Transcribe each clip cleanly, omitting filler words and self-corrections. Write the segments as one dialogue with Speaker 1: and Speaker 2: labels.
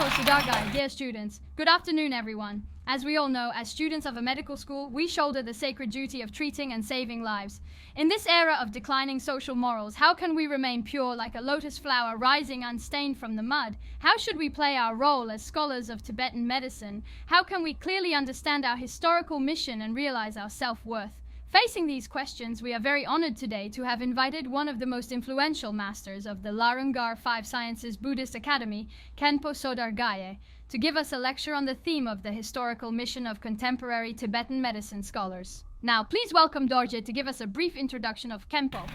Speaker 1: Khenpo Sodargye, dear students. Good afternoon, everyone. As we all know, as students of a medical school, we shoulder the sacred duty of treating and saving lives. In this era of declining social morals, how can we remain pure like a lotus flower rising unstained from the mud? How should we play our role as scholars of Tibetan medicine? How can we clearly understand our historical mission and realize our self-worth? Facing these questions, we are very honored today to have invited one of the most influential masters of the Larungar Five Sciences Buddhist Academy, Khenpo Sodargye, to give us a lecture on the theme of the historical mission of contemporary Tibetan medicine scholars. Now, please welcome Dorje to give us a brief introduction of Khenpo.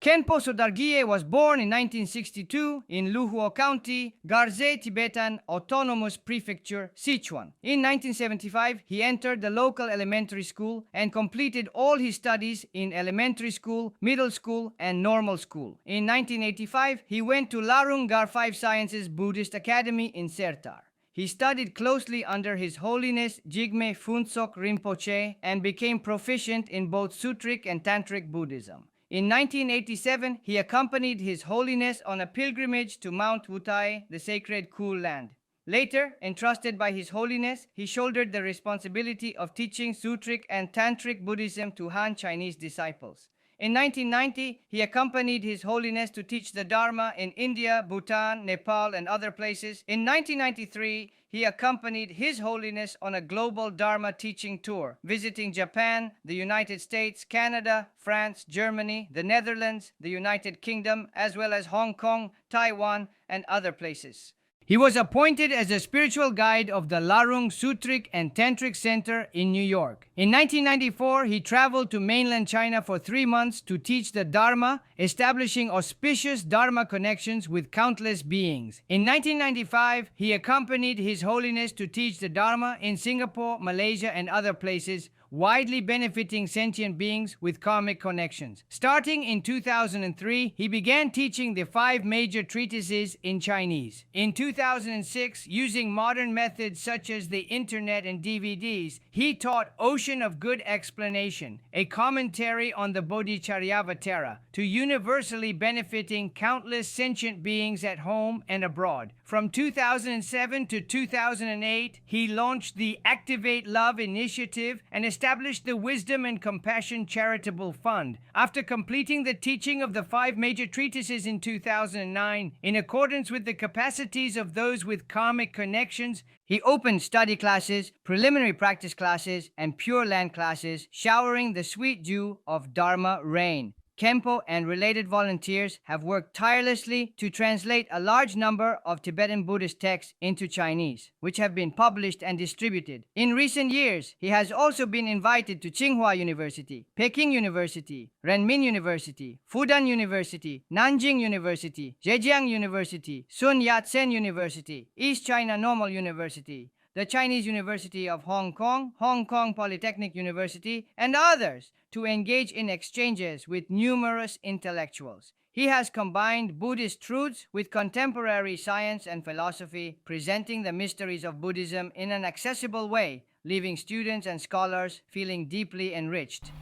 Speaker 2: Khenpo Sodargye was born in 1962 in Luhuo County, Garze Tibetan Autonomous Prefecture, Sichuan. In 1975, he entered the local elementary school and completed all his studies in elementary school, middle school, and normal school. In 1985, he went to Larungar Five Sciences Buddhist Academy in Sertar. He studied closely under His Holiness Jigme Phuntsok Rinpoche and became proficient in both Sutric and Tantric Buddhism. In 1987, he accompanied His Holiness on a pilgrimage to Mount Wutai, the sacred Cool Land. Later, entrusted by His Holiness, he shouldered the responsibility of teaching Sutric and Tantric Buddhism to Han Chinese disciples. In 1990, he accompanied His Holiness to teach the Dharma in India, Bhutan, Nepal, and other places. In 1993, he accompanied His Holiness on a global Dharma teaching tour, visiting Japan, the United States, Canada, France, Germany, the Netherlands, the United Kingdom, as well as Hong Kong, Taiwan, and other places. He was appointed as a spiritual guide of the Larung Sutric and Tantric Center in New York. In 1994, he traveled to mainland China for 3 months to teach the Dharma, establishing auspicious Dharma connections with countless beings. In 1995, he accompanied His Holiness to teach the Dharma in Singapore, Malaysia, and other places, widely benefiting sentient beings with karmic connections. Starting in 2003, he began teaching the 5 major treatises in Chinese. In 2006, using modern methods such as the internet and DVDs, he taught Ocean of Good Explanation, a commentary on the Bodhicharyavatara, to universally benefiting countless sentient beings at home and abroad. From 2007 to 2008, he launched the Activate Love Initiative and established the Wisdom and Compassion Charitable Fund. After completing the teaching of the 5 major treatises in 2009, in accordance with the capacities of those with karmic connections, he opened study classes, preliminary practice classes, and Pure Land classes, showering the sweet dew of Dharma rain. Khenpo and related volunteers have worked tirelessly to translate a large number of Tibetan Buddhist texts into Chinese, which have been published and distributed. In recent years, he has also been invited to Tsinghua University, Peking University, Renmin University, Fudan University, Nanjing University, Zhejiang University, Sun Yat-sen University, East China Normal University, the Chinese University of Hong Kong, Hong Kong Polytechnic University, and others, to engage in exchanges with numerous intellectuals. He has combined Buddhist truths with contemporary science and philosophy, presenting the mysteries of Buddhism in an accessible way, leaving students and scholars feeling deeply enriched.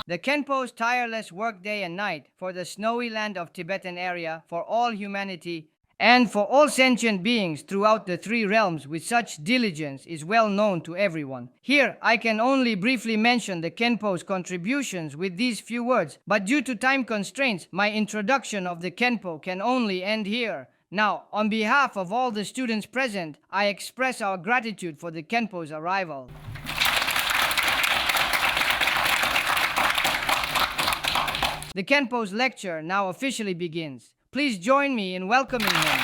Speaker 2: The Khenpo's tireless work day and night for the snowy land of Tibetan area, for all humanity, and for all sentient beings throughout the 3 realms with such diligence is well known to everyone. Here, I can only briefly mention the Khenpo's contributions with these few words, but due to time constraints, my introduction of the Khenpo can only end here. Now, on behalf of all the students present, I express our gratitude for the Khenpo's arrival. The Khenpo's lecture now officially begins. Please join me in welcoming him.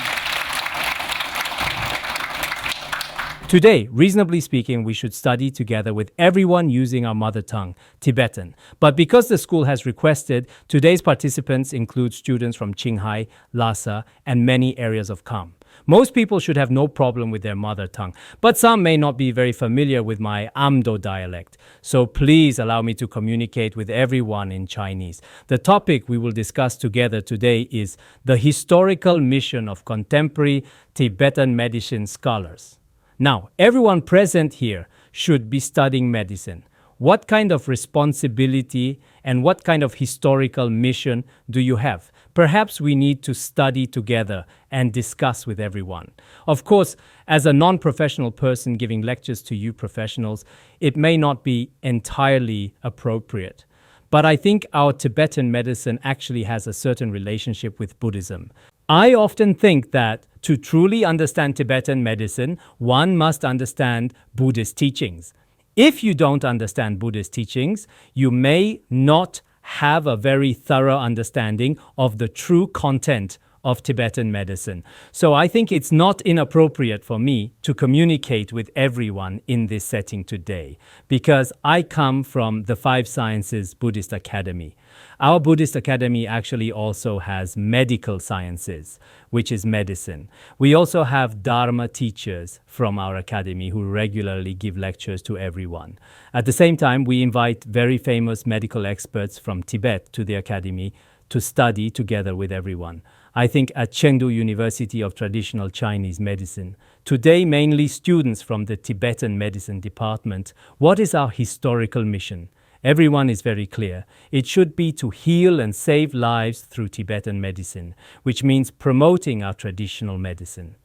Speaker 3: Today, reasonably speaking, we should study together with everyone using our mother tongue, Tibetan. But because the school has requested, today's participants include students from Qinghai, Lhasa, and many areas of Kham. Most people should have no problem with their mother tongue, but some may not be very familiar with my Amdo dialect. So please allow me to communicate with everyone in Chinese. The topic we will discuss together today is the historical mission of contemporary Tibetan medicine scholars. Now, everyone present here should be studying medicine. What kind of responsibility and what kind of historical mission do you have? Perhaps we need to study together and discuss with everyone. Of course, as a non-professional person giving lectures to you professionals, it may not be entirely appropriate. But I think our Tibetan medicine actually has a certain relationship with Buddhism. I often think that to truly understand Tibetan medicine, one must understand Buddhist teachings. If you don't understand Buddhist teachings, you may not have a very thorough understanding of the true content of Tibetan medicine. So I think it's not inappropriate for me to communicate with everyone in this setting today, because I come from the Five Sciences Buddhist Academy. Our Buddhist Academy actually also has medical sciences, which is medicine. We also have Dharma teachers from our academy who regularly give lectures to everyone. At the same time, we invite very famous medical experts from Tibet to the academy to study together with everyone. I think at Chengdu University of Traditional Chinese Medicine, today mainly students from the Tibetan Medicine Department, what is our historical mission? Everyone is very clear. It should be to heal and save lives through Tibetan medicine, which means promoting our traditional medicine.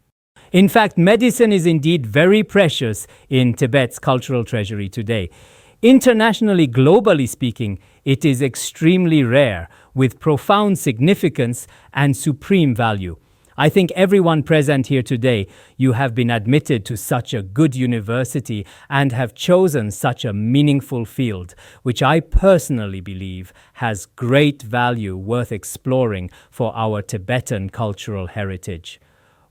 Speaker 3: In fact, medicine is indeed very precious in Tibet's cultural treasury today. Internationally, globally speaking, it is extremely rare, with profound significance and supreme value. I think everyone present here today, you have been admitted to such a good university and have chosen such a meaningful field, which I personally believe has great value worth exploring for our Tibetan cultural heritage.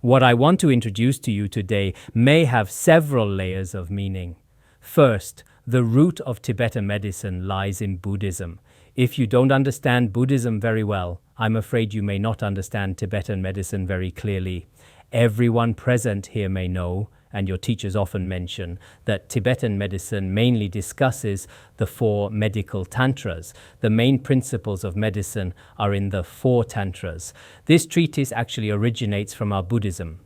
Speaker 3: What I want to introduce to you today may have several layers of meaning. First, the root of Tibetan medicine lies in Buddhism. If you don't understand Buddhism very well, I'm afraid you may not understand Tibetan medicine very clearly. Everyone present here may know, and your teachers often mention, that Tibetan medicine mainly discusses the Four Medical Tantras. The main principles of medicine are in the Four Tantras. This treatise actually originates from our Buddhism.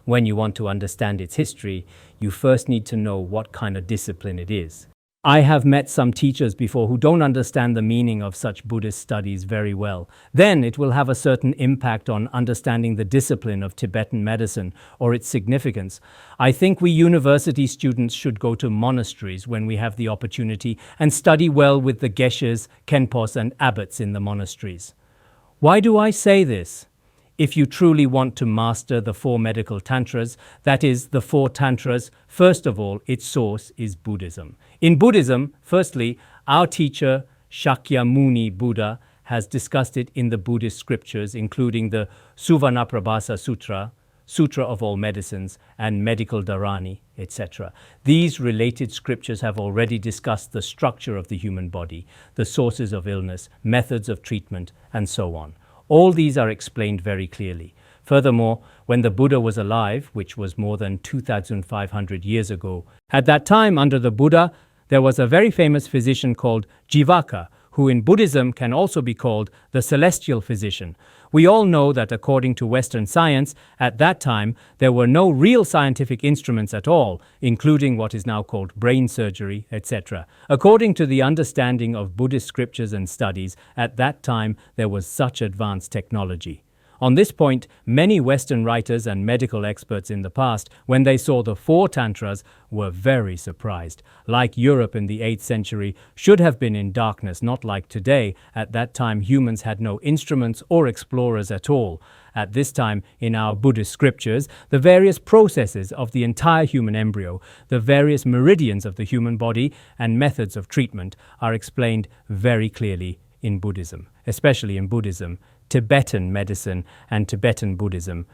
Speaker 3: When you want to understand its history, you first need to know what kind of discipline it is. I have met some teachers before who don't understand the meaning of such Buddhist studies very well. Then it will have a certain impact on understanding the discipline of Tibetan medicine or its significance. I think we university students should go to monasteries when we have the opportunity and study well with the geshes, khenpos, and abbots in the monasteries. Why do I say this? If you truly want to master the Four Medical Tantras, that is, the Four Tantras, first of all, its source is Buddhism. In Buddhism, firstly, our teacher, Shakyamuni Buddha, has discussed it in the Buddhist scriptures, including the Suvarnaprabhasa Sutra, Sutra of All Medicines, and Medical Dharani, etc. These related scriptures have already discussed the structure of the human body, the sources of illness, methods of treatment, and so on. All these are explained very clearly. Furthermore, when the Buddha was alive, which was more than 2,500 years ago, at that time under the Buddha, there was a very famous physician called Jivaka, who in Buddhism can also be called the celestial physician. We all know that according to Western science, at that time, there were no real scientific instruments at all, including what is now called brain surgery, etc. According to the understanding of Buddhist scriptures and studies, at that time, there was such advanced technology. On this point, many Western writers and medical experts in the past, when they saw the Four Tantras, were very surprised. Like Europe in the 8th century, should have been in darkness, not like today. At that time, humans had no instruments or explorers at all. At this time, in our Buddhist scriptures, the various processes of the entire human embryo, the various meridians of the human body, and methods of treatment are explained very clearly in Buddhism, especially in Buddhism, Tibetan medicine, and Tibetan Buddhism.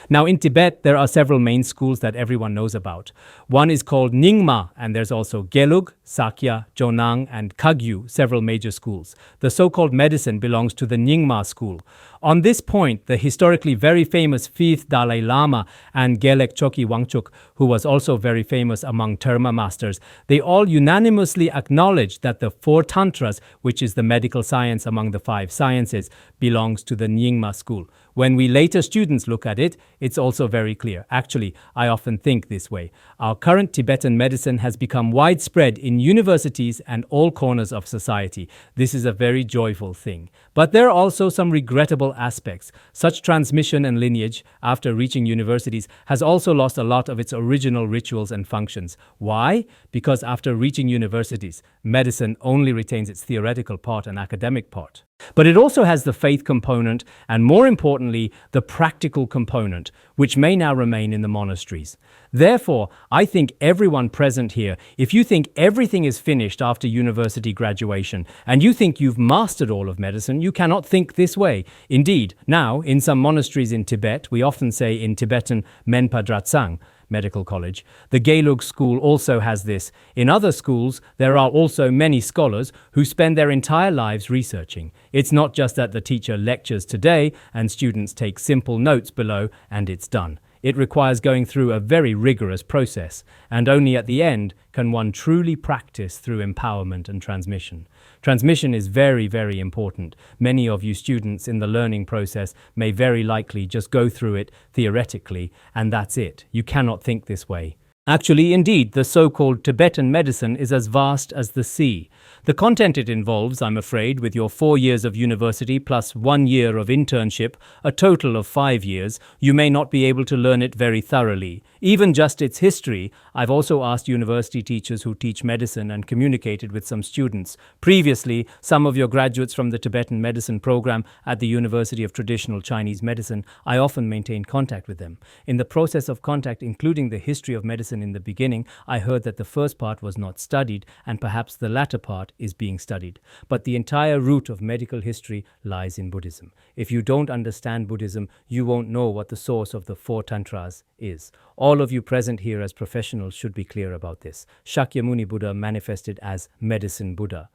Speaker 3: Now in Tibet, there are several main schools that everyone knows about. One is called Nyingma, and there's also Gelug, Sakya, Jonang, and Kagyu, several major schools. The so-called medicine belongs to the Nyingma school. On this point, the historically very famous 5th Dalai Lama and Gelek Choki Wangchuk, who was also very famous among Terma masters, they all unanimously acknowledged that the Four Tantras, which is the medical science among the five sciences, belongs to the Nyingma school. When we later students look at it, it's also very clear. Actually, I often think this way. Our current Tibetan medicine has become widespread in universities and all corners of society. This is a very joyful thing. But there are also some regrettable aspects. Such transmission and lineage, after reaching universities, has also lost a lot of its original rituals and functions. Why? Because after reaching universities, medicine only retains its theoretical part and academic part. But it also has the faith component and, more importantly, the practical component, which may now remain in the monasteries. Therefore, I think everyone present here, if you think everything is finished after university graduation and you think you've mastered all of medicine, you cannot think this way. Indeed, now, in some monasteries in Tibet, we often say in Tibetan Menpa Dratsang, Medical College. The Gelug school also has this. In other schools, there are also many scholars who spend their entire lives researching. It's not just that the teacher lectures today and students take simple notes below and it's done. It requires going through a very rigorous process, and only at the end can one truly practice through empowerment and transmission. Transmission is very, very important. Many of you students in the learning process may very likely just go through it theoretically, and that's it. You cannot think this way. Actually, indeed, the so-called Tibetan medicine is as vast as the sea. The content it involves, I'm afraid, with your 4 years of university plus 1 year of internship, a total of 5 years, you may not be able to learn it very thoroughly. Even just its history, I've also asked university teachers who teach medicine and communicated with some students. Previously, some of your graduates from the Tibetan medicine program at the University of Traditional Chinese Medicine, I often maintain contact with them. In the process of contact, including the history of medicine in the beginning, I heard that the first part was not studied and perhaps the latter part is being studied. But the entire root of medical history lies in Buddhism. If you don't understand Buddhism, you won't know what the source of the Four Tantras is. All of you present here as professionals should be clear about this. Shakyamuni Buddha manifested as Medicine Buddha.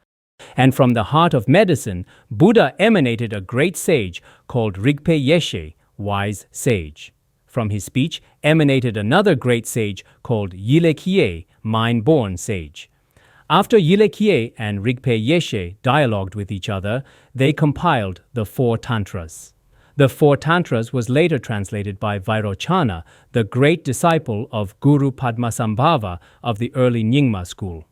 Speaker 3: And from the heart of medicine, Buddha emanated a great sage called Rigpe Yeshe, wise sage. From his speech emanated another great sage called Yilekye, mind-born sage. After Yilekye and Rigpe Yeshe dialogued with each other, they compiled the Four Tantras. The Four Tantras was later translated by Vairochana, the great disciple of Guru Padmasambhava of the early Nyingma school.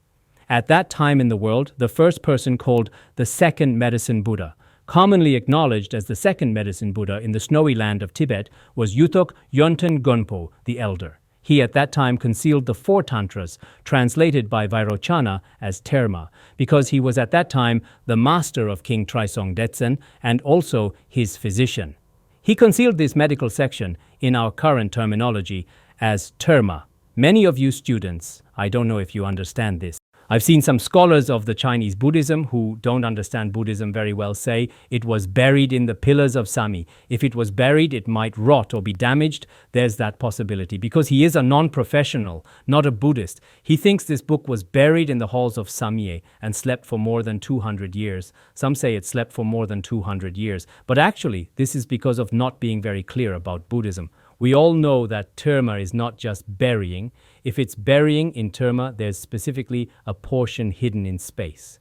Speaker 3: At that time in the world, the first person called the second medicine Buddha, commonly acknowledged as the second medicine Buddha in the snowy land of Tibet, was Yuthok Yonten Gonpo, the elder. He at that time concealed the Four Tantras, translated by Vairochana as Terma, because he was at that time the master of King Trisong Detsen and also his physician. He concealed this medical section, in our current terminology, as Terma. Many of you students, I don't know if you understand this. I've seen some scholars of the Chinese Buddhism who don't understand Buddhism very well say it was buried in the pillars of Sami. If it was buried, it might rot or be damaged. There's that possibility. Because he is a non-professional, not a Buddhist. He thinks this book was buried in the halls of Samye and slept for more than 200 years. Some say it slept for more than 200 years. But actually, this is because of not being very clear about Buddhism. We all know that terma is not just burying. If it's burying in terma, there's specifically a portion hidden in space.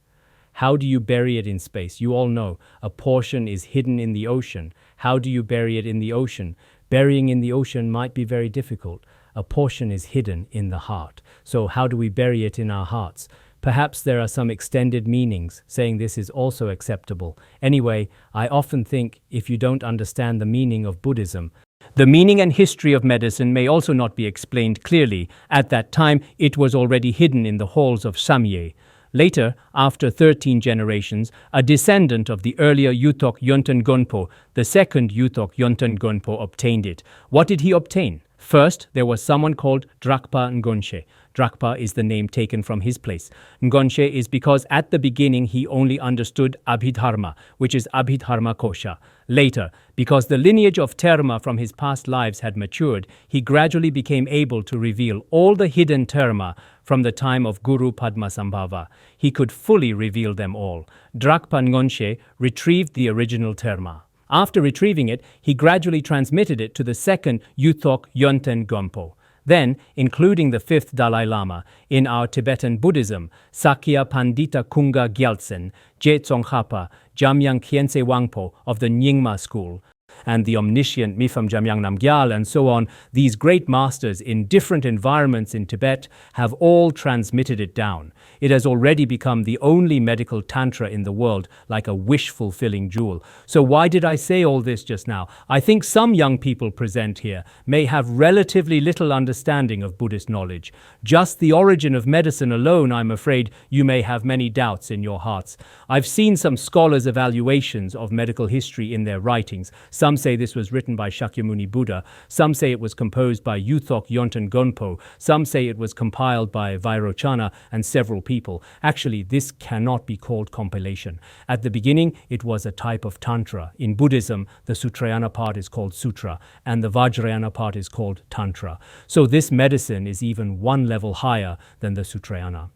Speaker 3: How do you bury it in space? You all know a portion is hidden in the ocean. How do you bury it in the ocean? Burying in the ocean might be very difficult. A portion is hidden in the heart. So how do we bury it in our hearts? Perhaps there are some extended meanings, saying this is also acceptable. Anyway, I often think if you don't understand the meaning of Buddhism, the meaning and history of medicine may also not be explained clearly. At that time, it was already hidden in the halls of Samye. Later, after 13 generations, a descendant of the earlier Yuthok Yonten Gonpo, the second Yuthok Yonten Gonpo, obtained it. What did he obtain? First, there was someone called Drakpa Ngonshe. Drakpa is the name taken from his place. Ngonshe is because at the beginning he only understood Abhidharma, which is Abhidharma Kosha. Later, because the lineage of Terma from his past lives had matured, he gradually became able to reveal all the hidden Terma from the time of Guru Padmasambhava. He could fully reveal them all. Drakpa Ngonshe retrieved the original Terma. After retrieving it, he gradually transmitted it to the second Yuthok Yonten Gonpo. Then, including the fifth Dalai Lama, in our Tibetan Buddhism, Sakya Pandita Kunga Gyaltsen, Je Tsongkhapa, Jamyang Khyentse Wangpo of the Nyingma school, and the omniscient Mifam Jamyang Namgyal and so on, these great masters in different environments in Tibet have all transmitted it down. It has already become the only medical tantra in the world, like a wish-fulfilling jewel. So why did I say all this just now? I think some young people present here may have relatively little understanding of Buddhist knowledge. Just the origin of medicine alone, I'm afraid, you may have many doubts in your hearts. I've seen some scholars' evaluations of medical history in their writings. Some say this was written by Shakyamuni Buddha. Some say it was composed by Yuthok Yonten Gonpo. Some say it was compiled by Vairochana and several people. Actually, this cannot be called compilation. At the beginning, it was a type of tantra. In Buddhism, the Sutrayana part is called sutra, and the Vajrayana part is called tantra. So this medicine is even one level higher than the Sutrayana.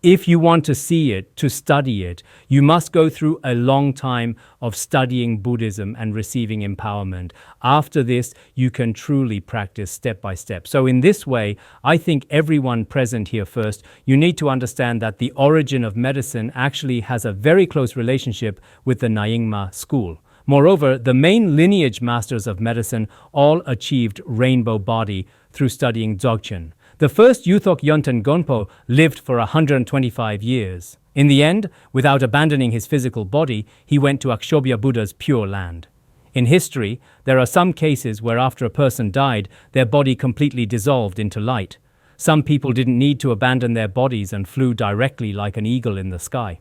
Speaker 3: If you want to see it, to study it, you must go through a long time of studying Buddhism and receiving empowerment. After this, you can truly practice step by step. So in this way, I think everyone present here first, you need to understand that the origin of medicine actually has a very close relationship with the Nyingma school. Moreover, the main lineage masters of medicine all achieved rainbow body through studying Dzogchen. The first Yuthok Yonten Gonpo lived for 125 years. In the end, without abandoning his physical body, he went to Akshobhya Buddha's Pure Land. In history, there are some cases where after a person died, their body completely dissolved into light. Some people didn't need to abandon their bodies and flew directly like an eagle in the sky.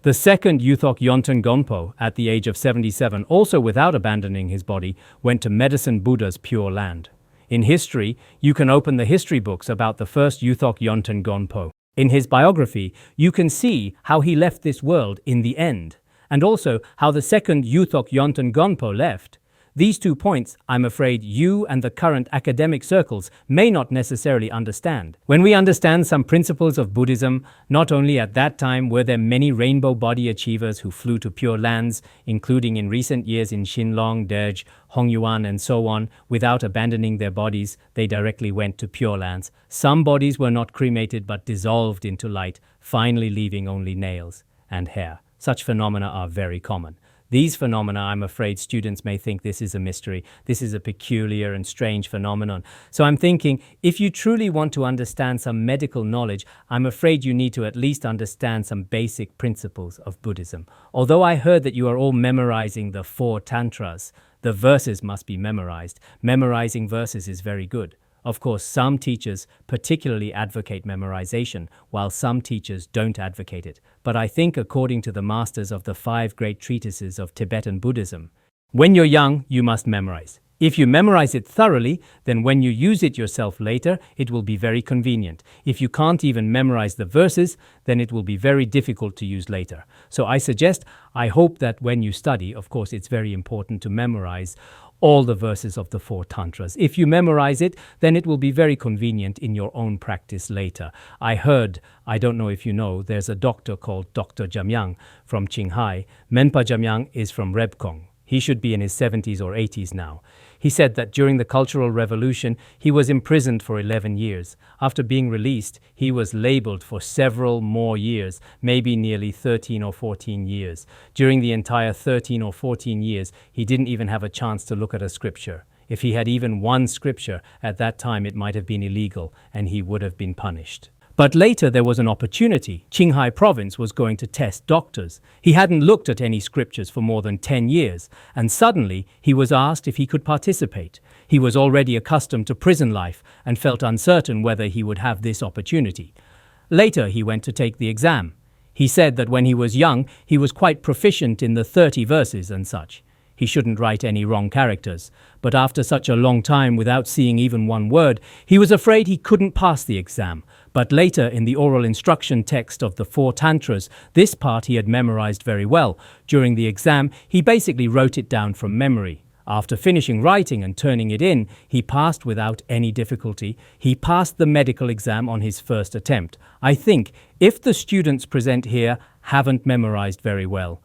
Speaker 3: The second Yuthok Yonten Gonpo, at the age of 77, also without abandoning his body, went to Medicine Buddha's Pure Land. In history, you can open the history books about the first Yuthok Yonten Gonpo. In his biography, you can see how he left this world in the end, and also how the second Yuthok Yonten Gonpo left. These 2 points, I'm afraid you and the current academic circles may not necessarily understand. When we understand some principles of Buddhism, not only at that time were there many rainbow body achievers who flew to pure lands, including in recent years in Xinlong, Derj, Hongyuan and so on, without abandoning their bodies, they directly went to pure lands. Some bodies were not cremated but dissolved into light, finally leaving only nails and hair. Such phenomena are very common. These phenomena, I'm afraid students may think this is a mystery. This is a peculiar and strange phenomenon. So I'm thinking, if you truly want to understand some medical knowledge, I'm afraid you need to at least understand some basic principles of Buddhism. Although I heard that you are all memorizing the Four Tantras, the verses must be memorized. Memorizing verses is very good. Of course, some teachers particularly advocate memorization, while some teachers don't advocate it. But I think according to the masters of the 5 great treatises of Tibetan Buddhism, when you're young, you must memorize. If you memorize it thoroughly, then when you use it yourself later, it will be very convenient. If you can't even memorize the verses, then it will be very difficult to use later. So I hope that when you study, of course, it's very important to memorize all the verses of the 4 tantras. If you memorize it, then it will be very convenient in your own practice later. I don't know if you know, there's a doctor called Dr. Jamyang from Qinghai. Menpa Jamyang is from Rebkong. He should be in his 70s or 80s now. He said that during the Cultural Revolution, he was imprisoned for 11 years. After being released, he was labeled for several more years, maybe nearly 13 or 14 years. During the entire 13 or 14 years, he didn't even have a chance to look at a scripture. If he had even one scripture, at that time it might have been illegal, and he would have been punished. But later there was an opportunity. Qinghai province was going to test doctors. He hadn't looked at any scriptures for more than 10 years, and suddenly he was asked if he could participate. He was already accustomed to prison life and felt uncertain whether he would have this opportunity. Later he went to take the exam. He said that when he was young, he was quite proficient in the 30 verses and such. He shouldn't write any wrong characters. But after such a long time without seeing even one word, he was afraid he couldn't pass the exam. But later, in the oral instruction text of the 4 tantras, this part he had memorized very well. During the exam, he basically wrote it down from memory. After finishing writing and turning it in, he passed without any difficulty. He passed the medical exam on his first attempt. I think, if the students present here haven't memorized very well,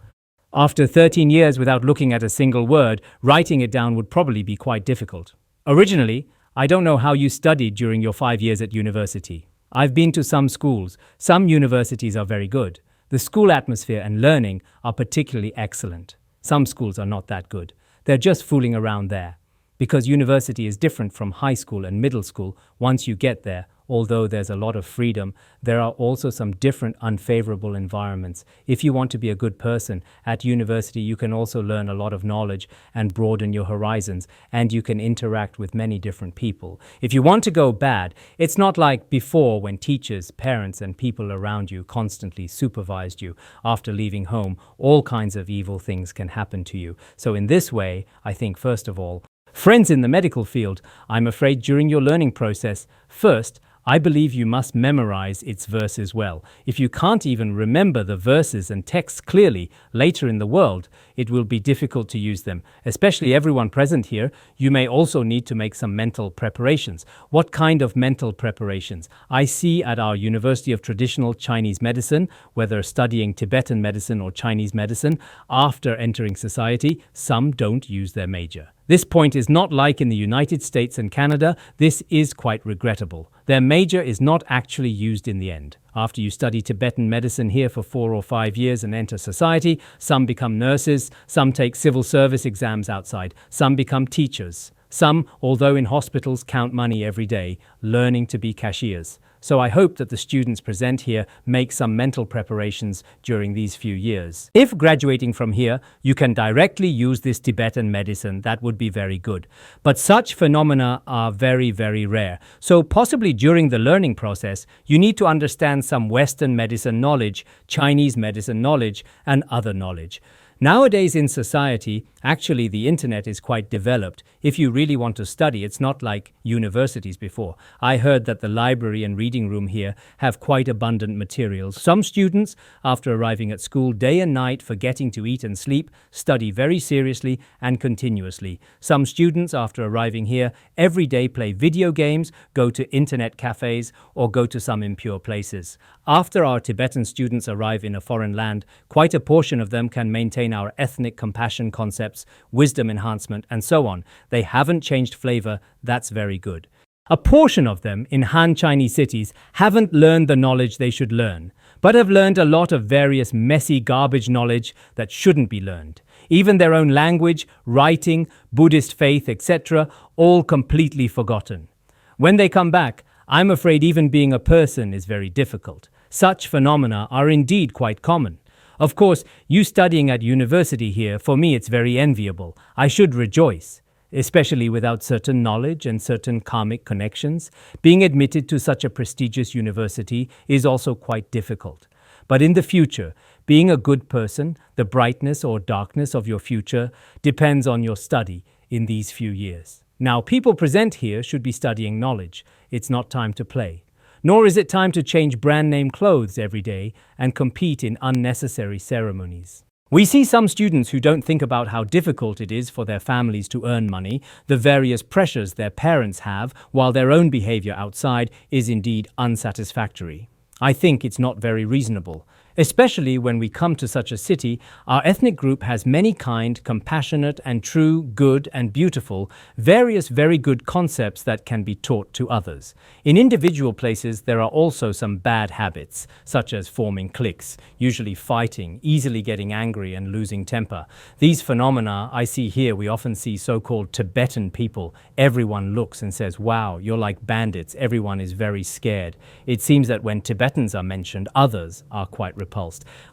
Speaker 3: after 13 years without looking at a single word, writing it down would probably be quite difficult. Originally, I don't know how you studied during your 5 years at university. I've been to some schools. Some universities are very good. The school atmosphere and learning are particularly excellent. Some schools are not that good. they're just fooling around there. Because university is different from high school and middle school once you get there. Although there's a lot of freedom, there are also some different unfavorable environments. If you want to be a good person, at university you can also learn a lot of knowledge and broaden your horizons, and you can interact with many different people. If you want to go bad, it's not like before when teachers, parents, and people around you constantly supervised you. After leaving home, all kinds of evil things can happen to you. So in this way, I think first of all, friends in the medical field, I'm afraid during your learning process, first, I believe you must memorize its verses well. If you can't even remember the verses and texts clearly later in the world, it will be difficult to use them. Especially everyone present here, you may also need to make some mental preparations. What kind of mental preparations? I see at our University of Traditional Chinese Medicine, whether studying Tibetan medicine or Chinese medicine, after entering society, some don't use their major. This point is not like in the United States and Canada. This is quite regrettable. Their major is not actually used in the end. After you study Tibetan medicine here for 4 or 5 years and enter society, some become nurses, some take civil service exams outside, some become teachers. Some, although in hospitals, count money every day, learning to be cashiers. So I hope that the students present here make some mental preparations during these few years. If graduating from here, you can directly use this Tibetan medicine, that would be very good. But such phenomena are very, very rare. So possibly during the learning process, you need to understand some Western medicine knowledge, Chinese medicine knowledge, and other knowledge. Nowadays in society, actually the internet is quite developed. If you really want to study, it's not like universities before. I heard that the library and reading room here have quite abundant materials. Some students, after arriving at school day and night, forgetting to eat and sleep, study very seriously and continuously. Some students, after arriving here, every day play video games, go to internet cafes, or go to some impure places. After our Tibetan students arrive in a foreign land, quite a portion of them can maintain our ethnic compassion concepts, wisdom enhancement, and so on. They haven't changed flavor. That's very good. A portion of them in Han Chinese cities haven't learned the knowledge they should learn, but have learned a lot of various messy garbage knowledge that shouldn't be learned. Even their own language, writing, Buddhist faith, etc., all completely forgotten. When they come back, I'm afraid even being a person is very difficult. Such phenomena are indeed quite common. Of course, you studying at university here, for me it's very enviable. I should rejoice. Especially without certain knowledge and certain karmic connections, being admitted to such a prestigious university is also quite difficult. But in the future, being a good person, the brightness or darkness of your future depends on your study in these few years. Now, people present here should be studying knowledge. It's not time to play. Nor is it time to change brand name clothes every day and compete in unnecessary ceremonies. We see some students who don't think about how difficult it is for their families to earn money, the various pressures their parents have, while their own behavior outside is indeed unsatisfactory. I think it's not very reasonable. Especially when we come to such a city, our ethnic group has many kind, compassionate and true, good and beautiful, various very good concepts that can be taught to others. In individual places, there are also some bad habits, such as forming cliques, usually fighting, easily getting angry and losing temper. These phenomena I see here, we often see so-called Tibetan people. Everyone looks and says, wow, you're like bandits. Everyone is very scared. It seems that when Tibetans are mentioned, others are quite repulsed.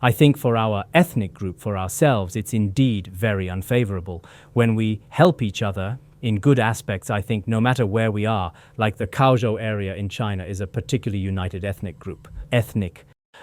Speaker 3: I think for our ethnic group, for ourselves, it's indeed very unfavorable. When we help each other in good aspects, I think no matter where we are, like the Kaozhou area in China is a particularly united ethnic group.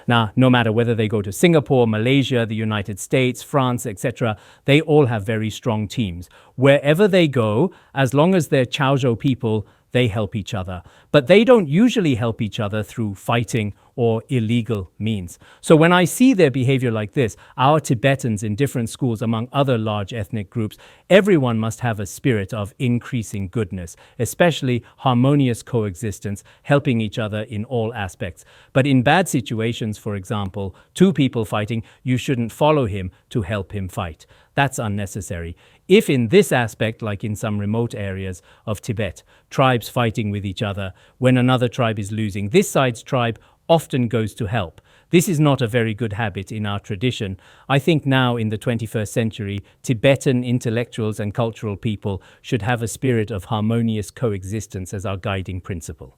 Speaker 3: Now, no matter whether they go to Singapore, Malaysia, the United States, France, etc., they all have very strong teams. Wherever they go, as long as they're Chaozhou people, they help each other. But they don't usually help each other through fighting or illegal means. So when I see their behavior like this, our Tibetans in different schools among other large ethnic groups, everyone must have a spirit of increasing goodness, especially harmonious coexistence, helping each other in all aspects. But in bad situations, for example, two people fighting, you shouldn't follow him to help him fight. That's unnecessary. If in this aspect, like in some remote areas of Tibet, tribes fighting with each other, when another tribe is losing, this side's tribe often goes to help. This is not a very good habit in our tradition. I think now in the 21st century, Tibetan intellectuals and cultural people should have a spirit of harmonious coexistence as our guiding principle.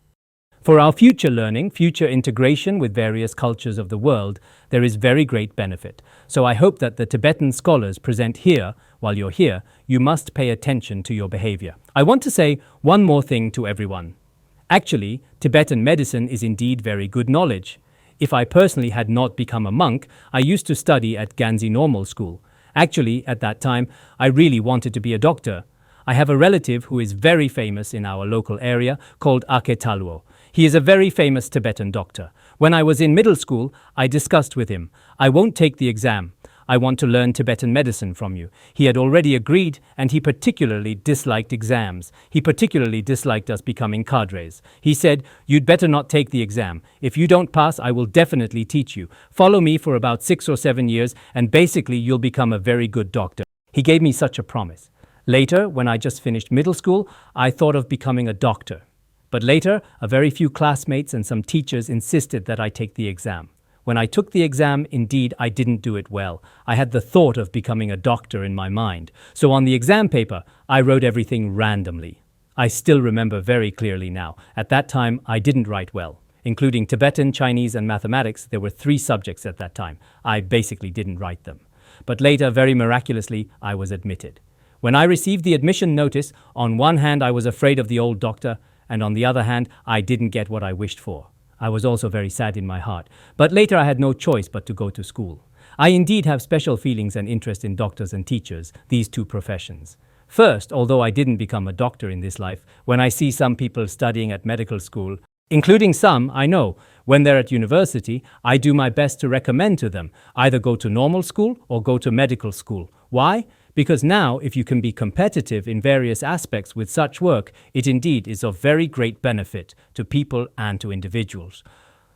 Speaker 3: For our future learning, future integration with various cultures of the world, there is very great benefit. So I hope that the Tibetan scholars present here, while you're here, you must pay attention to your behavior. I want to say one more thing to everyone. Actually, Tibetan medicine is indeed very good knowledge. If I personally had not become a monk, I used to study at Ganzi Normal School. Actually, at that time, I really wanted to be a doctor. I have a relative who is very famous in our local area called Ake Talwo. He is a very famous Tibetan doctor. When I was in middle school, I discussed with him, I won't take the exam. I want to learn Tibetan medicine from you. He had already agreed, and he particularly disliked exams. He particularly disliked us becoming cadres. He said, you'd better not take the exam. If you don't pass, I will definitely teach you. Follow me for about 6 or 7 years, and basically you'll become a very good doctor. He gave me such a promise. Later, when I just finished middle school, I thought of becoming a doctor. But later, a very few classmates and some teachers insisted that I take the exam. When I took the exam, indeed, I didn't do it well. I had the thought of becoming a doctor in my mind. So on the exam paper, I wrote everything randomly. I still remember very clearly now. At that time, I didn't write well. Including Tibetan, Chinese, and mathematics, there were 3 subjects at that time. I basically didn't write them. But later, very miraculously, I was admitted. When I received the admission notice, on one hand, I was afraid of the old doctor, and on the other hand, I didn't get what I wished for. I was also very sad in my heart, but later I had no choice but to go to school. I indeed have special feelings and interest in doctors and teachers, these 2 professions. First, although I didn't become a doctor in this life, when I see some people studying at medical school, including some I know, when they're at university, I do my best to recommend to them, either go to normal school or go to medical school. Why? Because now, if you can be competitive in various aspects with such work, it indeed is of very great benefit to people and to individuals.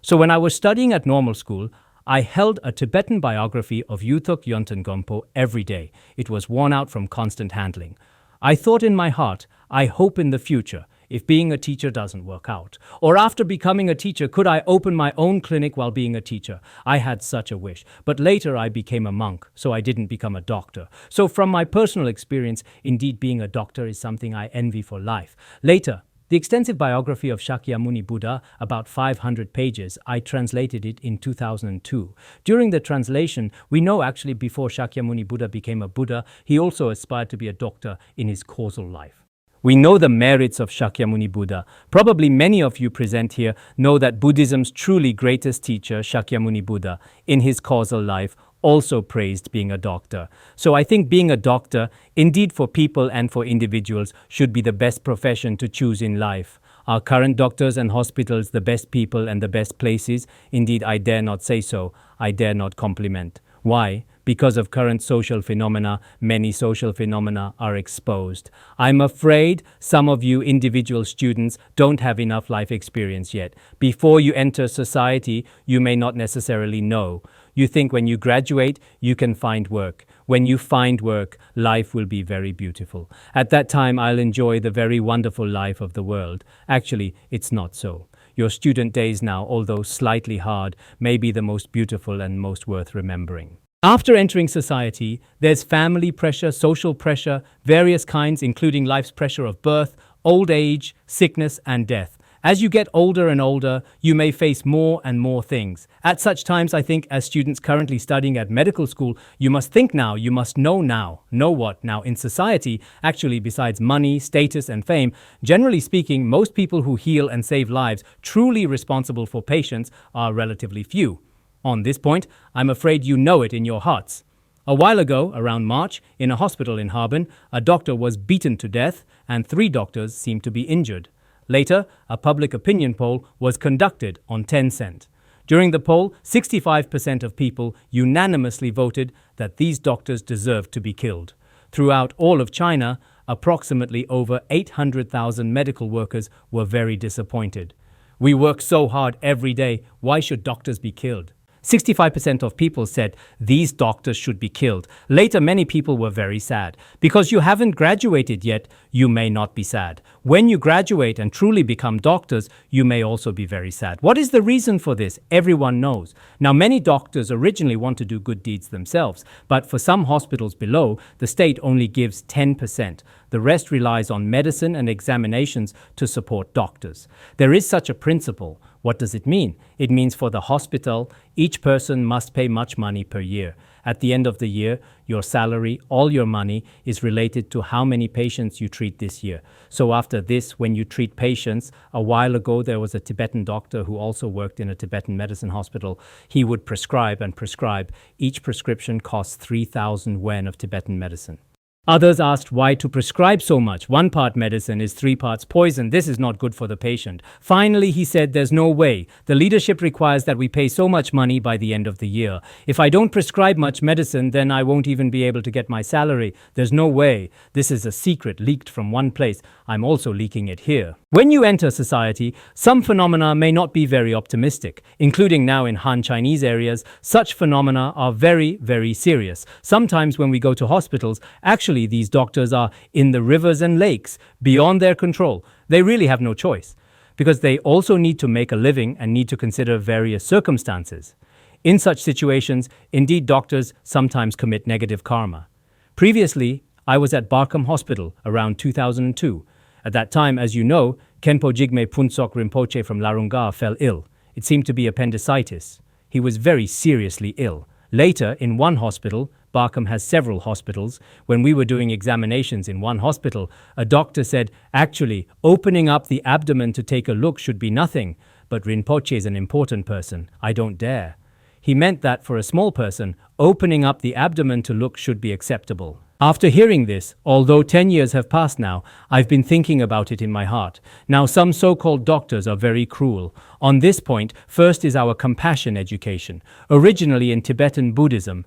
Speaker 3: So when I was studying at normal school, I held a Tibetan biography of Yuthok Yonten Gompo every day. It was worn out from constant handling. I thought in my heart, I hope in the future, if being a teacher doesn't work out, or after becoming a teacher, could I open my own clinic while being a teacher? I had such a wish, but later I became a monk, so I didn't become a doctor. So from my personal experience, indeed being a doctor is something I envy for life. Later, the extensive biography of Shakyamuni Buddha, about 500 pages, I translated it in 2002. During the translation, we know actually before Shakyamuni Buddha became a Buddha, he also aspired to be a doctor in his causal life. We know the merits of Shakyamuni Buddha. Probably many of you present here know that Buddhism's truly greatest teacher, Shakyamuni Buddha, in his causal life, also praised being a doctor. So I think being a doctor, indeed for people and for individuals, should be the best profession to choose in life. Are current doctors and hospitals the best people and the best places? Indeed, I dare not say so. I dare not compliment. Why? Because of current social phenomena, many social phenomena are exposed. I'm afraid some of you individual students don't have enough life experience yet. Before you enter society, you may not necessarily know. You think when you graduate, you can find work. When you find work, life will be very beautiful. At that time, I'll enjoy the very wonderful life of the world. Actually, it's not so. Your student days now, although slightly hard, may be the most beautiful and most worth remembering. After entering society, there's family pressure, social pressure, various kinds, including life's pressure of birth, old age, sickness, and death. As you get older and older, you may face more and more things. At such times, I think, as students currently studying at medical school, you must think now, you must know now. Know what? Now, in society, actually, besides money, status, and fame, generally speaking, most people who heal and save lives, truly responsible for patients, are relatively few. On this point, I'm afraid you know it in your hearts. A while ago, around March, in a hospital in Harbin, a doctor was beaten to death, and 3 doctors seemed to be injured. Later, a public opinion poll was conducted on Tencent. During the poll, 65% of people unanimously voted that these doctors deserved to be killed. Throughout all of China, approximately over 800,000 medical workers were very disappointed. We work so hard every day, why should doctors be killed? 65% of people said these doctors should be killed. Later, many people were very sad. Because you haven't graduated yet, you may not be sad. When you graduate and truly become doctors, you may also be very sad. What is the reason for this? Everyone knows. Now, many doctors originally want to do good deeds themselves, but for some hospitals below, the state only gives 10%. The rest relies on medicine and examinations to support doctors. There is such a principle. What does it mean? It means for the hospital, each person must pay much money per year. At the end of the year, your salary, all your money, is related to how many patients you treat this year. So after this, when you treat patients, a while ago there was a Tibetan doctor who also worked in a Tibetan medicine hospital. He would prescribe and prescribe. Each prescription costs 3,000 yen of Tibetan medicine. Others asked why to prescribe so much. 1 part medicine is 3 parts poison. This is not good for the patient. Finally, he said there's no way. The leadership requires that we pay so much money by the end of the year. If I don't prescribe much medicine, then I won't even be able to get my salary. There's no way. This is a secret leaked from one place. I'm also leaking it here. When you enter society, some phenomena may not be very optimistic, including now in Han Chinese areas. Such phenomena are very, very serious. Sometimes when we go to hospitals, actually these doctors are in the rivers and lakes, beyond their control. They really have no choice, because they also need to make a living and need to consider various circumstances. In such situations, indeed doctors sometimes commit negative karma. Previously, I was at Barkham Hospital around 2002. At that time, as you know, Khenpo Jigme Punsok Rinpoche from Larunga fell ill. It seemed to be appendicitis. He was very seriously ill. Later, in one hospital, Barkham has several hospitals, when we were doing examinations in one hospital, a doctor said, actually, opening up the abdomen to take a look should be nothing, but Rinpoche is an important person. I don't dare. He meant that for a small person, opening up the abdomen to look should be acceptable. After hearing this, although 10 years have passed now, I've been thinking about it in my heart. Now, some so-called doctors are very cruel. On this point, first is our compassion education. Originally in Tibetan Buddhism,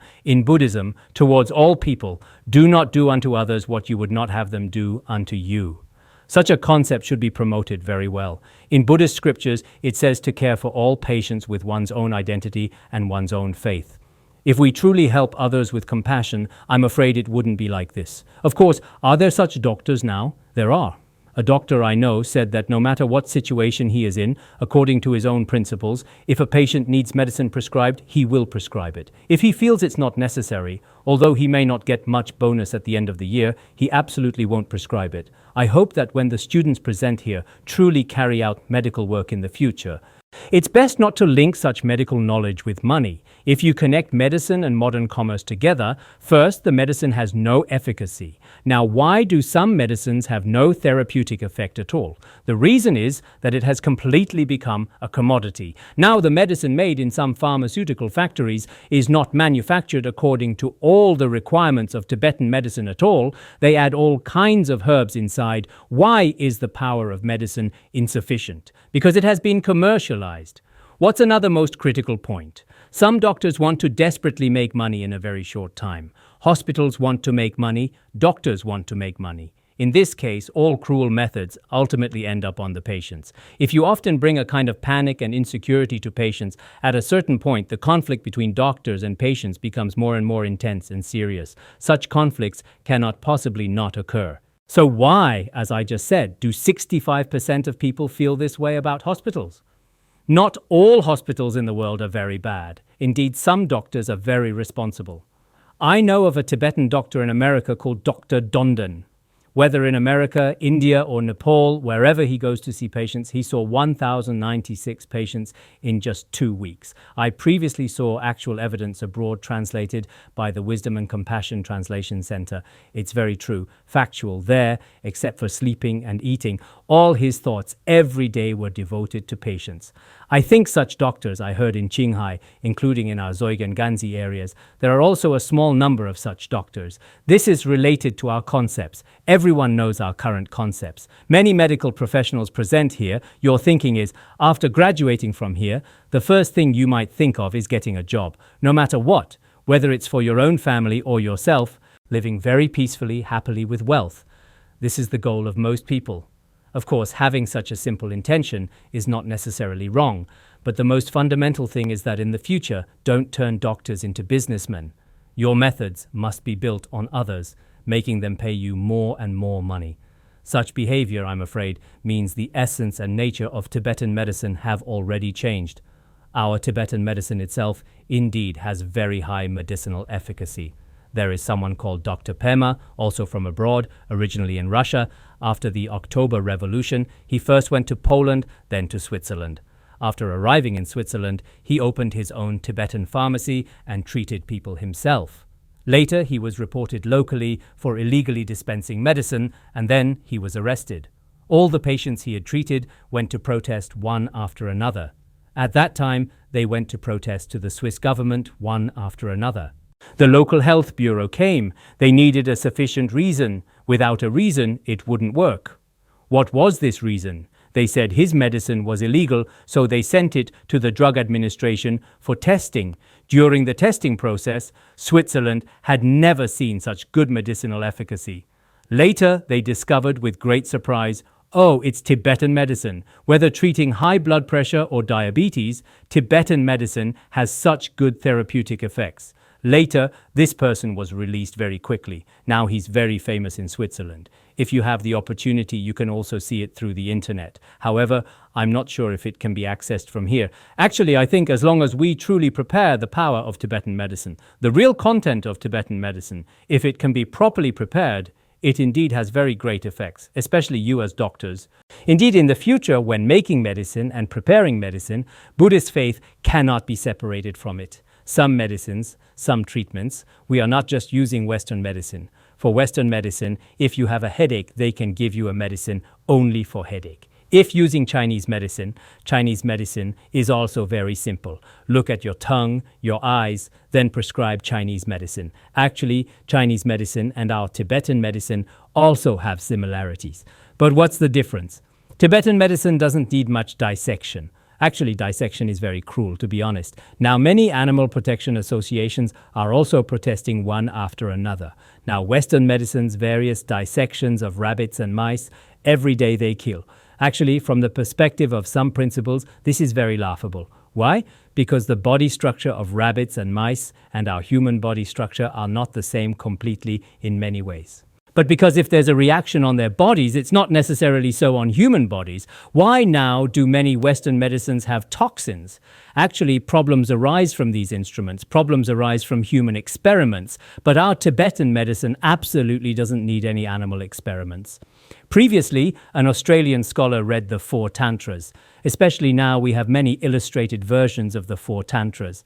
Speaker 3: towards all people, do not do unto others what you would not have them do unto you. Such a concept should be promoted very well. In Buddhist scriptures, it says to care for all patients with one's own identity and one's own faith. If we truly help others with compassion, I'm afraid it wouldn't be like this. Of course, are there such doctors now? There are. A doctor I know said that no matter what situation he is in, according to his own principles, if a patient needs medicine prescribed, he will prescribe it. If he feels it's not necessary, although he may not get much bonus at the end of the year, he absolutely won't prescribe it. I hope that when the students present here truly carry out medical work in the future. It's best not to link such medical knowledge with money. If you connect medicine and modern commerce together, first, the medicine has no efficacy. Now, why do some medicines have no therapeutic effect at all? The reason is that it has completely become a commodity. Now, the medicine made in some pharmaceutical factories is not manufactured according to all the requirements of Tibetan medicine at all. They add all kinds of herbs inside. Why is the power of medicine insufficient? Because it has been commercialized. What's another most critical point? Some doctors want to desperately make money in a very short time. Hospitals want to make money. Doctors want to make money. In this case, all cruel methods ultimately end up on the patients. If you often bring a kind of panic and insecurity to patients, at a certain point, the conflict between doctors and patients becomes more and more intense and serious. Such conflicts cannot possibly not occur. So why, as I just said, do 65% of people feel this way about hospitals? Not all hospitals in the world are very bad. Indeed, some doctors are very responsible. I know of a Tibetan doctor in America called Dr. Dondon. Whether in America, India, or Nepal, wherever he goes to see patients, he saw 1,096 patients in just 2 weeks. I previously saw actual evidence abroad translated by the Wisdom and Compassion Translation Center. It's very true, factual there, except for sleeping and eating. All his thoughts every day were devoted to patients. I think such doctors I heard in Qinghai, including in our Zoig and Ganzi areas. There are also a small number of such doctors. This is related to our concepts. Everyone knows our current concepts. Many medical professionals present here. Your thinking is, after graduating from here, the first thing you might think of is getting a job, no matter what, whether it's for your own family or yourself, living very peacefully, happily with wealth. This is the goal of most people. Of course, having such a simple intention is not necessarily wrong, but the most fundamental thing is that in the future, don't turn doctors into businessmen. Your methods must be built on others, making them pay you more and more money. Such behavior, I'm afraid, means the essence and nature of Tibetan medicine have already changed. Our Tibetan medicine itself indeed has very high medicinal efficacy. There is someone called Dr. Pema, also from abroad, originally in Russia. After the October Revolution, he first went to Poland, then to Switzerland. After arriving in Switzerland, he opened his own Tibetan pharmacy and treated people himself. Later, he was reported locally for illegally dispensing medicine, and then he was arrested. All the patients he had treated went to protest one after another. At that time, they went to protest to the Swiss government one after another. The local health bureau came. They needed a sufficient reason. Without a reason, it wouldn't work. What was this reason? They said his medicine was illegal, so they sent it to the Drug Administration for testing. During the testing process, Switzerland had never seen such good medicinal efficacy. Later, they discovered with great surprise, oh, it's Tibetan medicine. Whether treating high blood pressure or diabetes, Tibetan medicine has such good therapeutic effects. Later, this person was released very quickly. Now he's very famous in Switzerland. If you have the opportunity, you can also see it through the internet. However, I'm not sure if it can be accessed from here. Actually, I think as long as we truly prepare the power of Tibetan medicine, the real content of Tibetan medicine, if it can be properly prepared, it indeed has very great effects, especially you as doctors. Indeed, in the future, when making medicine and preparing medicine, Buddhist faith cannot be separated from it. Some medicines, some treatments, we are not just using Western medicine. For Western medicine, if you have a headache, they can give you a medicine only for headache. If using Chinese medicine is also very simple. Look at your tongue, your eyes, then prescribe Chinese medicine. Actually, Chinese medicine and our Tibetan medicine also have similarities. But what's the difference? Tibetan medicine doesn't need much dissection. Actually, dissection is very cruel, to be honest. Now, many animal protection associations are also protesting one after another. Now, Western medicine's various dissections of rabbits and mice, every day they kill. Actually, from the perspective of some principles, this is very laughable. Why? Because the body structure of rabbits and mice and our human body structure are not the same completely in many ways. But because if there's a reaction on their bodies, it's not necessarily so on human bodies. Why now do many Western medicines have toxins? Actually, problems arise from these instruments. Problems arise from human experiments. But our Tibetan medicine absolutely doesn't need any animal experiments. Previously, an Australian scholar read the Four Tantras. Especially now, we have many illustrated versions of the Four Tantras.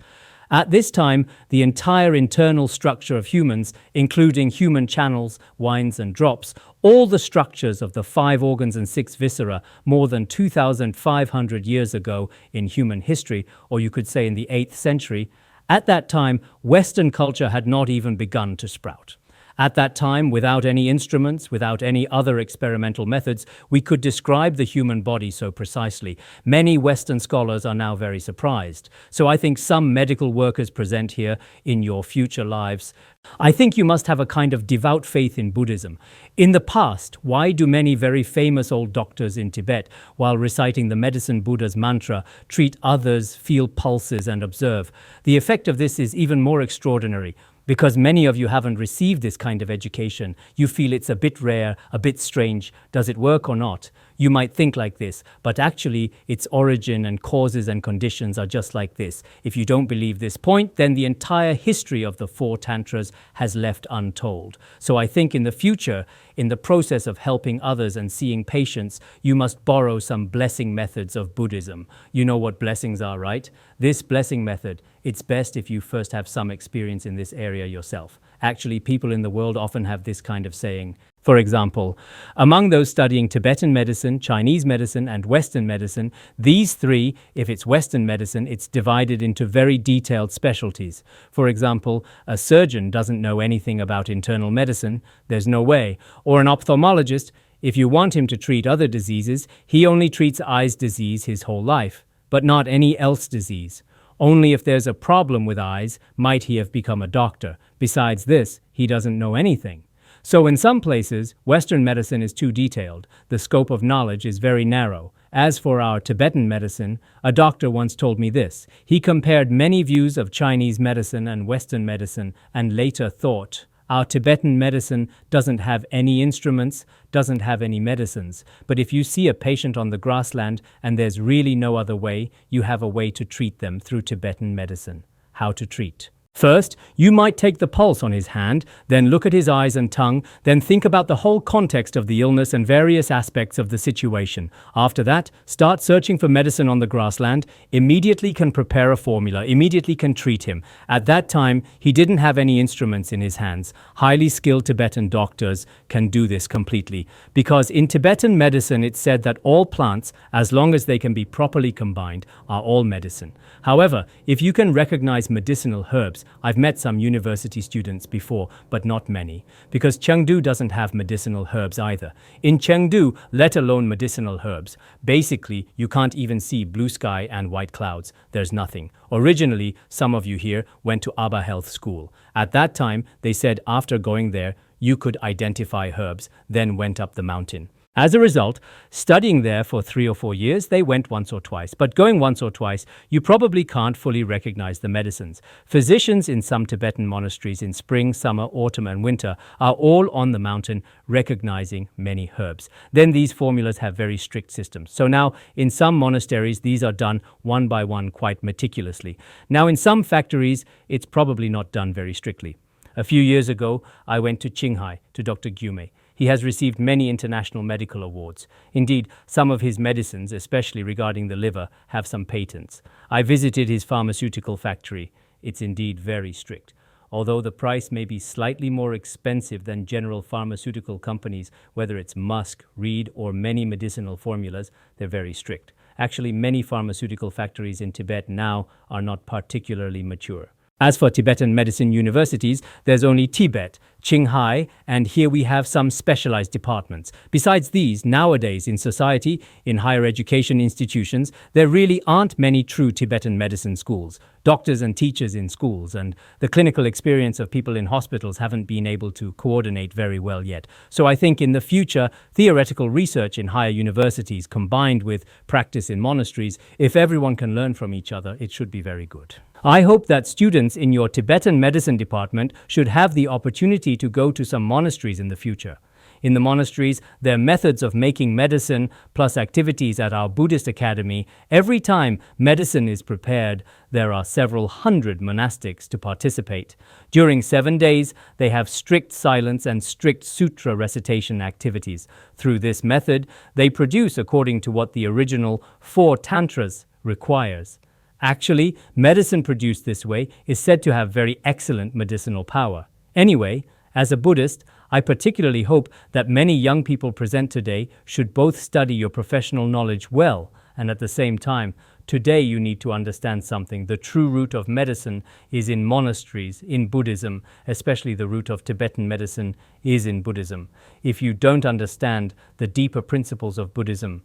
Speaker 3: At this time, the entire internal structure of humans, including human channels, wines and drops, all the structures of the 5 organs and 6 viscera more than 2,500 years ago in human history, or you could say in the 8th century, at that time, Western culture had not even begun to sprout. At that time, without any instruments, without any other experimental methods, we could describe the human body so precisely. Many Western scholars are now very surprised. So I think some medical workers present here in your future lives, I think you must have a kind of devout faith in Buddhism. In the past, why do many very famous old doctors in Tibet, while reciting the medicine Buddha's mantra, treat others, feel pulses and observe? The effect of this is even more extraordinary. Because many of you haven't received this kind of education, you feel it's a bit rare, a bit strange. Does it work or not? You might think like this, but actually its origin and causes and conditions are just like this. If you don't believe this point, then the entire history of the 4 Tantras has left untold. So I think in the future, in the process of helping others and seeing patients, you must borrow some blessing methods of Buddhism. You know what blessings are, right? This blessing method, it's best if you first have some experience in this area yourself. Actually, people in the world often have this kind of saying. For example, among those studying Tibetan medicine, Chinese medicine, and Western medicine, these 3, if it's Western medicine, it's divided into very detailed specialties. For example, a surgeon doesn't know anything about internal medicine, there's no way. Or an ophthalmologist, if you want him to treat other diseases, he only treats eyes disease his whole life, but not any else disease. Only if there's a problem with eyes might he have become a doctor. Besides this, he doesn't know anything. So in some places, Western medicine is too detailed. The scope of knowledge is very narrow. As for our Tibetan medicine, a doctor once told me this. He compared many views of Chinese medicine and Western medicine and later thought, our Tibetan medicine doesn't have any instruments, doesn't have any medicines. But if you see a patient on the grassland and there's really no other way, you have a way to treat them through Tibetan medicine. How to treat. First, you might take the pulse on his hand, then look at his eyes and tongue, then think about the whole context of the illness and various aspects of the situation. After that, start searching for medicine on the grassland, immediately can prepare a formula, immediately can treat him. At that time, he didn't have any instruments in his hands. Highly skilled Tibetan doctors can do this completely. Because in Tibetan medicine, it's said that all plants, as long as they can be properly combined, are all medicine. However, if you can recognize medicinal herbs, I've met some university students before, but not many, because Chengdu doesn't have medicinal herbs either. In Chengdu, let alone medicinal herbs, basically you can't even see blue sky and white clouds. There's nothing. Originally, some of you here went to Abba Health School. At that time, they said after going there, you could identify herbs, then went up the mountain. As a result, studying there for 3 or 4 years, they went once or twice. But going once or twice, you probably can't fully recognize the medicines. Physicians in some Tibetan monasteries in spring, summer, autumn, and winter are all on the mountain recognizing many herbs. Then these formulas have very strict systems. So now, in some monasteries, these are done one by one quite meticulously. Now, in some factories, it's probably not done very strictly. A few years ago, I went to Qinghai to Dr. Gyume. He has received many international medical awards. Indeed, some of his medicines, especially regarding the liver, have some patents. I visited his pharmaceutical factory. It's indeed very strict. Although the price may be slightly more expensive than general pharmaceutical companies, whether it's Musk, Reed, or many medicinal formulas, they're very strict. Actually, many pharmaceutical factories in Tibet now are not particularly mature. As for Tibetan medicine universities, there's only Tibet, Qinghai, and here we have some specialized departments. Besides these, nowadays in society, in higher education institutions, there really aren't many true Tibetan medicine schools. Doctors and teachers in schools and the clinical experience of people in hospitals haven't been able to coordinate very well yet. So I think in the future, theoretical research in higher universities combined with practice in monasteries, if everyone can learn from each other, it should be very good. I hope that students in your Tibetan medicine department should have the opportunity to go to some monasteries in the future. In the monasteries, their methods of making medicine plus activities at our Buddhist academy, every time medicine is prepared, there are several hundred monastics to participate. During 7 days, they have strict silence and strict sutra recitation activities. Through this method, they produce according to what the original Four Tantras requires. Actually, medicine produced this way is said to have very excellent medicinal power. Anyway, as a Buddhist, I particularly hope that many young people present today should both study your professional knowledge well and at the same time, today you need to understand something. The true root of medicine is in monasteries, in Buddhism, especially the root of Tibetan medicine is in Buddhism. If you don't understand the deeper principles of Buddhism,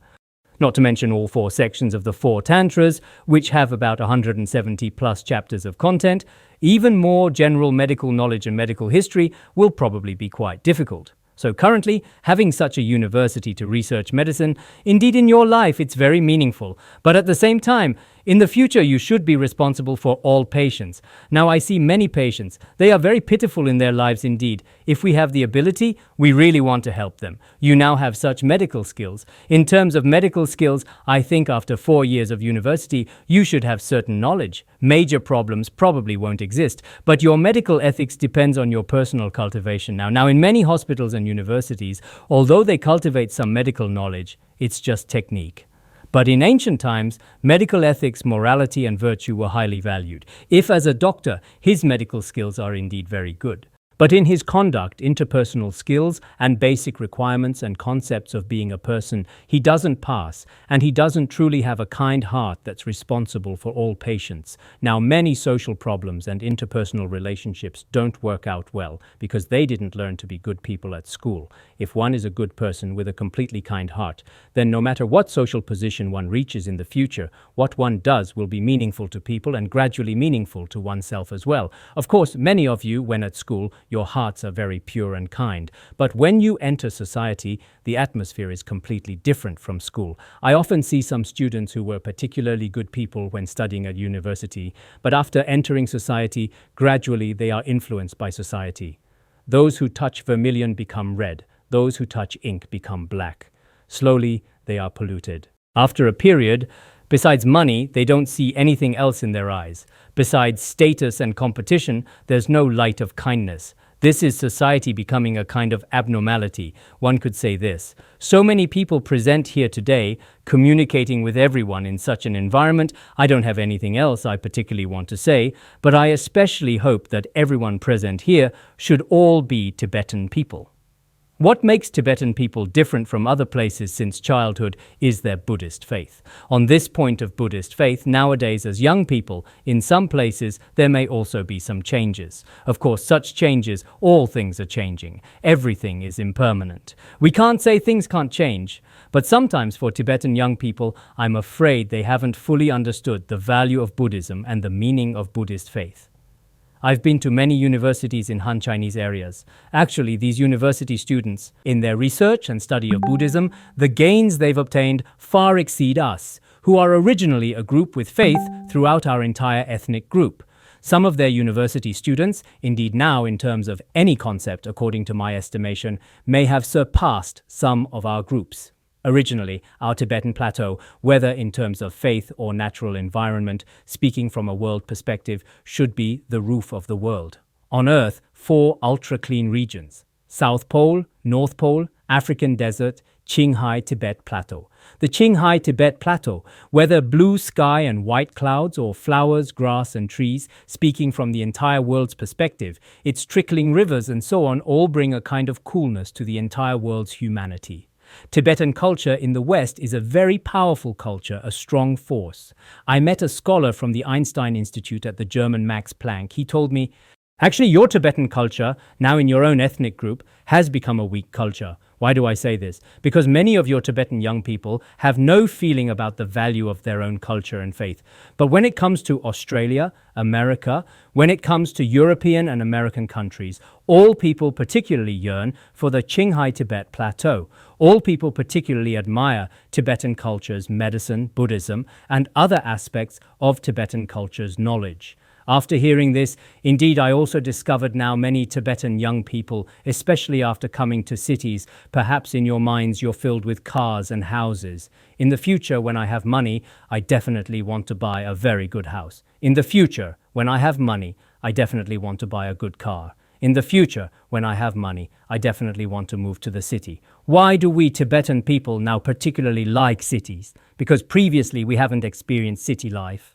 Speaker 3: not to mention all 4 sections of the Four Tantras, which have about 170 plus chapters of content, even more general medical knowledge and medical history will probably be quite difficult. So currently, having such a university to research medicine, indeed in your life it's very meaningful. But at the same time, in the future you should be responsible for all patients. Now I see many patients. They are very pitiful in their lives indeed. If we have the ability, we really want to help them. You now have such medical skills. In terms of medical skills, I think after 4 years of university, you should have certain knowledge. Major problems probably won't exist, but your medical ethics depends on your personal cultivation now. Now in many hospitals and universities, although they cultivate some medical knowledge, it's just technique. But in ancient times, medical ethics, morality, and virtue were highly valued. If as a doctor, his medical skills are indeed very good. But in his conduct, interpersonal skills, and basic requirements and concepts of being a person, he doesn't pass, and he doesn't truly have a kind heart that's responsible for all patients. Now, many social problems and interpersonal relationships don't work out well because they didn't learn to be good people at school. If one is a good person with a completely kind heart, then no matter what social position one reaches in the future, what one does will be meaningful to people and gradually meaningful to oneself as well. Of course, many of you, when at school, your hearts are very pure and kind. But when you enter society, the atmosphere is completely different from school. I often see some students who were particularly good people when studying at university, but after entering society, gradually they are influenced by society. Those who touch vermilion become red. Those who touch ink become black. Slowly, they are polluted. After a period, besides money, they don't see anything else in their eyes. Besides status and competition, there's no light of kindness. This is society becoming a kind of abnormality. One could say this. So many people present here today, communicating with everyone in such an environment. I don't have anything else I particularly want to say, but I especially hope that everyone present here should all be Tibetan people. What makes Tibetan people different from other places since childhood is their Buddhist faith. On this point of Buddhist faith, nowadays as young people, in some places there may also be some changes. Of course, such changes, all things are changing. Everything is impermanent. We can't say things can't change, but sometimes for Tibetan young people, I'm afraid they haven't fully understood the value of Buddhism and the meaning of Buddhist faith. I've been to many universities in Han Chinese areas. Actually, these university students, in their research and study of Buddhism, the gains they've obtained far exceed us, who are originally a group with faith throughout our entire ethnic group. Some of their university students, indeed now in terms of any concept according to my estimation, may have surpassed some of our groups. Originally, our Tibetan plateau, whether in terms of faith or natural environment, speaking from a world perspective, should be the roof of the world. On Earth, 4 ultra-clean regions: South Pole, North Pole, African Desert, Qinghai Tibet Plateau. The Qinghai Tibet Plateau, whether blue sky and white clouds or flowers, grass and trees, speaking from the entire world's perspective, its trickling rivers and so on all bring a kind of coolness to the entire world's humanity. Tibetan culture in the West is a very powerful culture, a strong force. I met a scholar from the Einstein Institute at the German Max Planck. He told me, actually, your Tibetan culture, now in your own ethnic group, has become a weak culture. Why do I say this? Because many of your Tibetan young people have no feeling about the value of their own culture and faith. But when it comes to Australia, America, when it comes to European and American countries, all people particularly yearn for the Qinghai Tibet Plateau. All people particularly admire Tibetan culture's medicine, Buddhism, and other aspects of Tibetan culture's knowledge. After hearing this, indeed, I also discovered now many Tibetan young people, especially after coming to cities, perhaps in your minds you're filled with cars and houses. In the future, when I have money, I definitely want to buy a very good house. In the future, when I have money, I definitely want to buy a good car. In the future, when I have money, I definitely want to move to the city. Why do we Tibetan people now particularly like cities? Because previously we haven't experienced city life.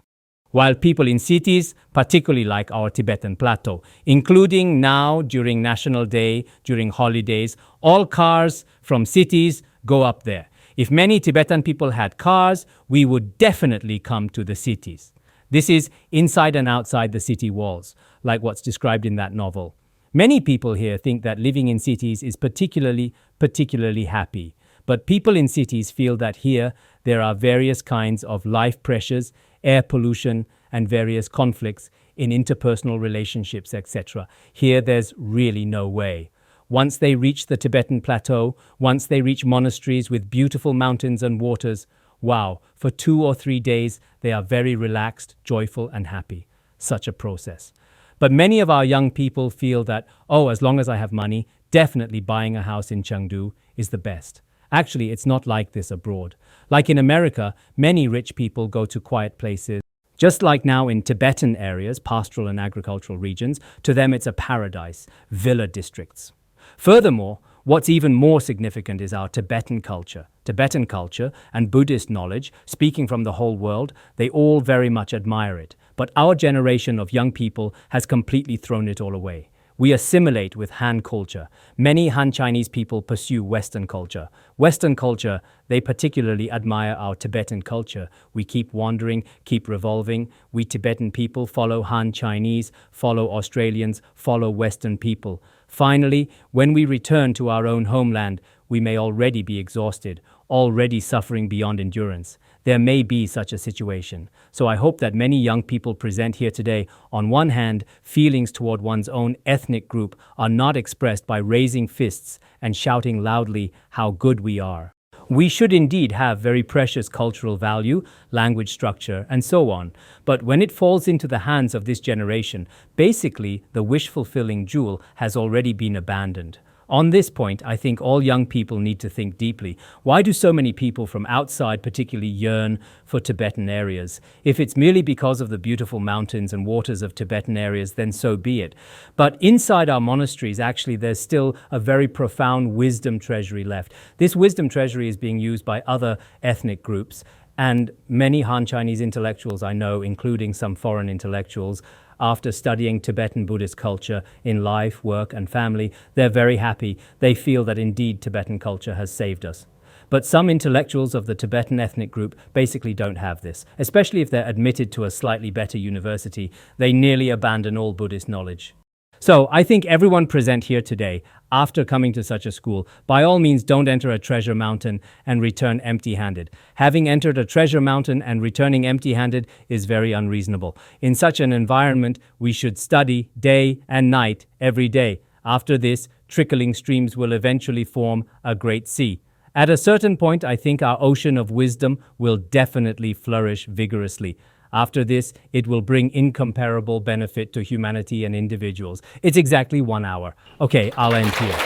Speaker 3: While people in cities particularly like our Tibetan plateau, including now during National Day, during holidays, all cars from cities go up there. If many Tibetan people had cars, we would definitely come to the cities. This is inside and outside the city walls, like what's described in that novel. Many people here think that living in cities is particularly happy. But people in cities feel that here there are various kinds of life pressures, air pollution, and various conflicts in interpersonal relationships, etc. Here there's really no way. Once they reach the Tibetan plateau, once they reach monasteries with beautiful mountains and waters, wow, for 2 or 3 days they are very relaxed, joyful, and happy. Such a process. But many of our young people feel that, oh, as long as I have money, definitely buying a house in Chengdu is the best. Actually, it's not like this abroad. Like in America, many rich people go to quiet places. Just like now in Tibetan areas, pastoral and agricultural regions, to them it's a paradise, villa districts. Furthermore, what's even more significant is our Tibetan culture. Tibetan culture and Buddhist knowledge, speaking from the whole world, they all very much admire it. But our generation of young people has completely thrown it all away. We assimilate with Han culture. Many Han Chinese people pursue Western culture. Western culture, they particularly admire our Tibetan culture. We keep wandering, keep revolving. We Tibetan people follow Han Chinese, follow Australians, follow Western people. Finally, when we return to our own homeland, we may already be exhausted, already suffering beyond endurance. there may be such a situation. So I hope that many young people present here today, on one hand, feelings toward one's own ethnic group are not expressed by raising fists and shouting loudly how good we are. We should indeed have very precious cultural value, language structure, and so on. But when it falls into the hands of this generation, basically the wish-fulfilling jewel has already been abandoned. On this point, I think all young people need to think deeply. Why do so many people from outside particularly yearn for Tibetan areas? If it's merely because of the beautiful mountains and waters of Tibetan areas, then so be it. But inside our monasteries, actually, there's still a very profound wisdom treasury left. This wisdom treasury is being used by other ethnic groups, and many Han Chinese intellectuals I know, including some foreign intellectuals, after studying Tibetan Buddhist culture in life, work, and family, they're very happy. They feel that indeed Tibetan culture has saved us. But some intellectuals of the Tibetan ethnic group basically don't have this, especially if they're admitted to a slightly better university. They nearly abandon all Buddhist knowledge. So I think everyone present here today, after coming to such a school, by all means don't enter a treasure mountain and return empty-handed. Having entered a treasure mountain and returning empty-handed is very unreasonable. In such an environment, we should study day and night every day. After this, trickling streams will eventually form a great sea. At a certain point, I think our ocean of wisdom will definitely flourish vigorously. After this, it will bring incomparable benefit to humanity and individuals. It's exactly 1 hour. Okay, I'll end here.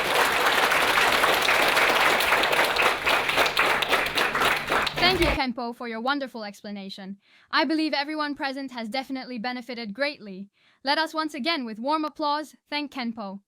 Speaker 1: Thank you, Khenpo, for your wonderful explanation. I believe everyone present has definitely benefited greatly. Let us once again, with warm applause, thank Khenpo.